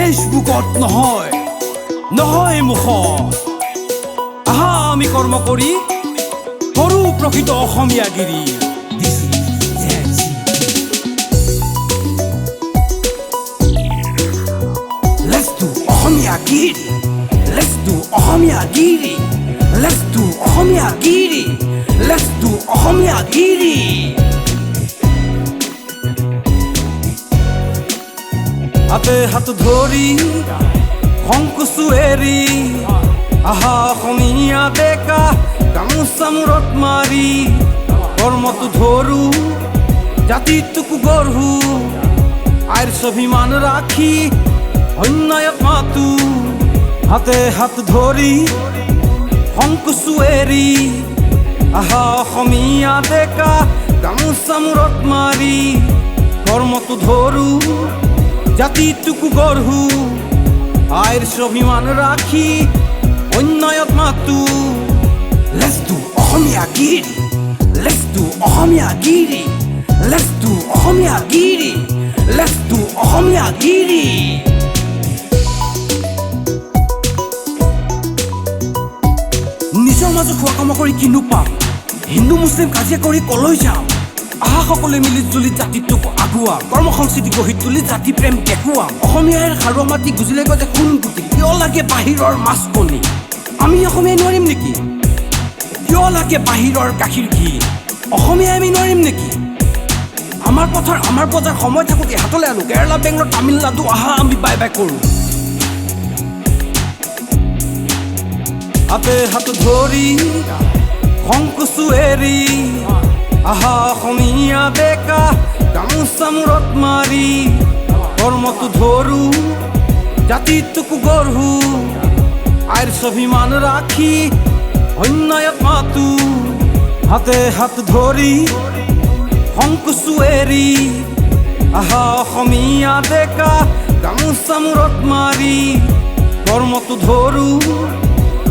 ফেচবুকত নহয় মুখত আহা আমি কৰ্ম কৰি কৰো প্ৰকৃত অসমীয়াগিৰি Let's do অসমীয়াগিৰি Let's do অসমীয়াগিৰি Let's do অসমীয়াগিৰি Let's do অসমীয়াগিৰি হাতে হাত ধৰি সংকোচো এৰি আহা অসমীয়া ডেকা গামোচা মূৰত মাৰি কৰ্মটো ধৰো জাতিটোক গঢ়ো আইৰ স্বাভিমান ৰাখি অন্যায়ক মাতো হাতে হাত ধৰি সংকোচো এৰি আহা অসমীয়া ডেকা গামোচা মূৰত মাৰি কৰ্মটো ধৰো জাতিটোক গঢ়ো আইৰ স্বাভিমান ৰাখি অন্যায়ক মাতো Let's do অসমীয়াগিৰি Let's do অসমীয়াগিৰি Let's do অসমীয়াগিৰি Let's do অসমীয়াগিৰি নিজৰ মাজত খোৱা কাম কৰি কিনো পাম হিন্দু মুছলিম কাজিয়া কৰি কলৈ যাম আহা সকলোৱে মিলি জুলি জাতিটোক আগুৱাম কৰ্মসংস্কৃতি গঢ়ি তুলি জাতি প্ৰেম দেখুৱাম অসমীয়াৰ সাৰুৱা মাটি গুজিলে গৈ কোন গুটি কিয় লাগে বাহিৰৰ মাছ কণী আমি অসমীয়াই নোৱাৰিম নেকি কিয় লাগে বাহিৰৰ গাখীৰ ঘি অসমীয়াই আমি নোৱাৰিম নেকি আমাৰ পথাৰ আমাৰ বজাৰ সময় থাকোঁতে হাতলৈ আনো কেৰেলা বেংগলৰ তামিলনাডু আহা আমি বাই বাই কৰোঁ হাতে হাত ধৰি সংকোচো এৰি আহা অসমীয়া ডেকা গামোচা মূৰত মাৰি কৰ্মটো ধৰো জাতিটোক গঢ়ো আইৰ স্বাভিমান ৰাখি অন্যায়ক মাতো হাতে হাত ধৰি সংকোচো এৰি আহা অসমীয়া ডেকা গামোচা মূৰত মাৰি কৰ্মটো ধৰো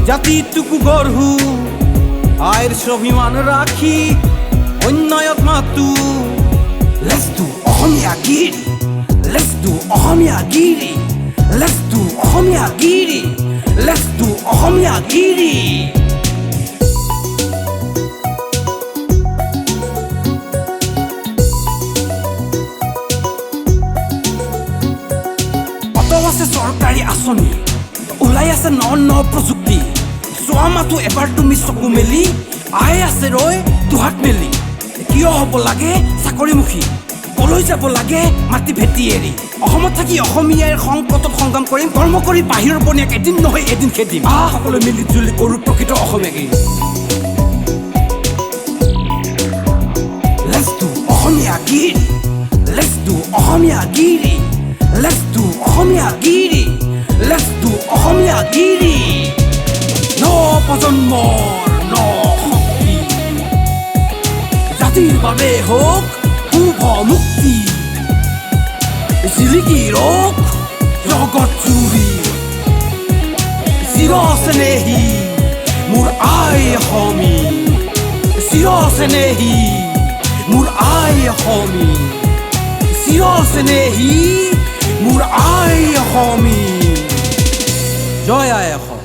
জাতিটোক গঢ়ো আইৰ স্বাভিমান ৰাখি অন্যায়ক মাতো Let's do অসমীয়াগিৰি Let's do অসমীয়াগিৰি Let's do অসমীয়াগিৰি Let's do অসমীয়াগিৰি অত আছে চৰকাৰী আঁচনি ওলাই আছে ন প্ৰযুক্তি চোৱা মাথো এবাৰ তুমি চকু মেলি আই আছে ৰৈ দুহাত মেলি কিয় হ'ব লাগে চাকৰিমুখী কলৈ যাব লাগে মাটি ভেটি এৰি অসমত থাকি অসমীয়াৰ সংকটত সংগ্ৰাম কৰিম কৰ্ম কৰি বাহিৰৰ বনিয়াক এদিন নহয় এদিন খেদিম আহা সকলোৱে মিলি জুলি কৰোঁ প্ৰকৃত অসমীয়াগিৰি Let's do অসমীয়াগিৰি Let's do অসমীয়াগিৰি Let's do অসমীয়াগিৰি Let's do অসমীয়াগিৰি ন প্ৰজন্মৰ ন শক্তি জাতিৰ বাবে হোক শুভ মুক্তি জিলিকি ৰখ জগত জুৰি চিৰ চেনেহী মোৰ আই অসমী চিৰ চেনেহী মোৰ আই অসমী চিৰ চেনেহী মোৰ আই অসমী জয় আই অসমী